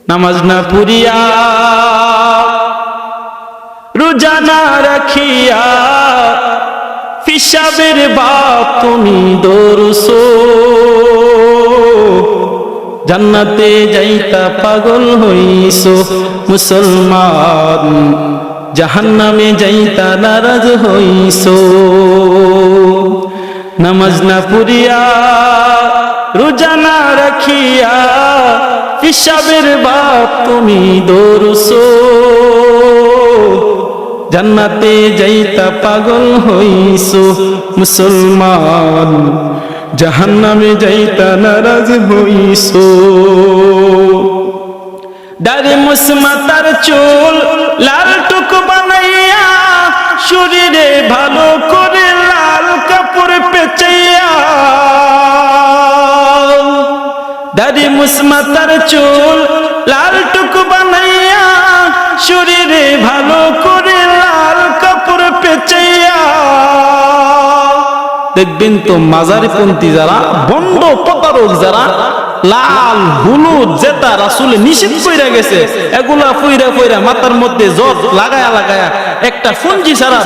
নামাজ না পড়িয়া রোজা না রাখিয়া পিসাবের বাপ তুমি দৌড়ছো, জান্নাতে যাইতা পাগল হইছো মুসলমান, জাহান্নামে যাইতা নারাজ হইছো। নামাজ না পড়িয়া রোজা না রাখিয়া পিসাবের বাপ তুমি দৌড়ছো, জান্নাতে যাইতা পাগল হইছো মুসলমান, জাহান্নামে যাইতা নারাজ হইছো। দাড়ি মুছমাতার চুল লাল টুক বানাইয়া শরীরে ভালো করে লাল কাপড় পেঁচাইয়া, দাড়ি মুছমাতার চুল লাল টুক বানাইয়া শরীরে ভালো করে লাল কাপড় পেঁচাইয়া। দেখবেন তো মাজারিপন্থী যারা, বন্ড প্রতারক যারা, লাল হলুদ যেটা রাসূল নিষেধ কইরা গেছে এগুলা ফইরা ফইরা মাথার মধ্যে জট লাগায়া লাগায়া একটা ফুঞ্জি ছাড়া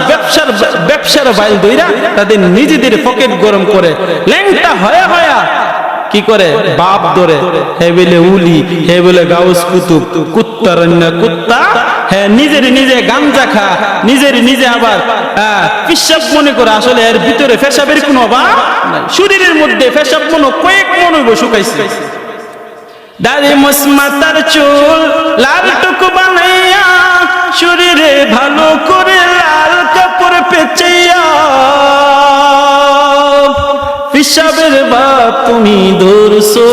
ব্যবসার বাইল দইরা তাদের নিজেদের পকেট গরম করে ল্যাংটা হয়া হয়া কি করে বাপ ধরে, হে বলে উলি, হে বলে গাউস কুতুব, কুত্তার কুত্তা, হ্যাঁ নিজের নিজে গাঞ্জা খা, নিজের নিজে আবার পিসাব মনে করে, আসলে এর ভিতরে পেশাবের কোনো অভাব নাই, শরীরের মধ্যে পেশাব মনে কয়েক মনে শুকাইছে। দাড়ি মুছমাতার চুল লাল টুকু বানাইয়া শরীরে ভালো করে লাল কাপড় পেঁচাইয়া, পিসাবের বাপ তুমি দৌড়ছো,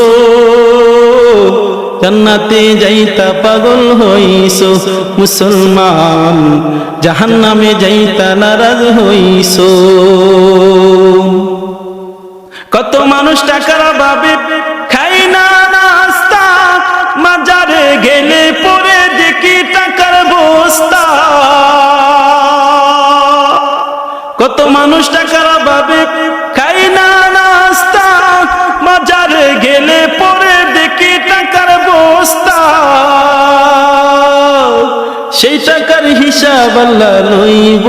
জান্নাতে যাইতা পাগল হইছো মুসলমান, জাহান্নামে যাইতা নারাজ হইছো। কত মানুষ টাকার অভাবে খাই না নাস্তা, মাজারে গেলে পরে দেখি টাকার বস্তা। কত মানুষ টাকার অভাবে খাই না নাস্তা, মাজারে গেলে পরে দেখি টাকার বস্তা। সেই টাকার হিসাব আল্লাহ লইব,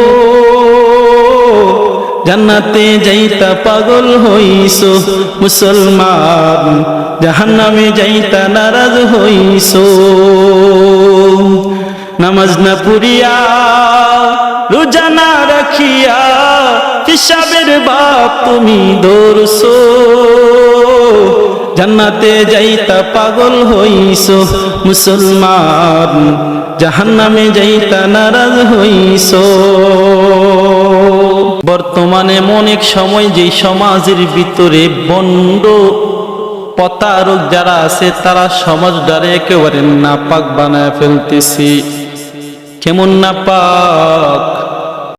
জান্নাতে যাইতা পাগল হইছো মুসলমান, জাহান্নামে যাইতা নারাজ হইছো। নামাজ না পড়িয়া রোজা না রাখিয়া পিসাবের বাপ তুমি দৌড়ছো, জান্নাতে যাইতা পাগল হইছো মুসলমান, জাহান্নামে যাইতা নারাজ হইছো। বর্তমানে অনেক সময় যে সমাজের ভিতরে বন্ড প্রতারক যারা আছে তারা সমাজটারে একেবারে নাপাক বানায় ফেলতেছে। কেমন নাপাক?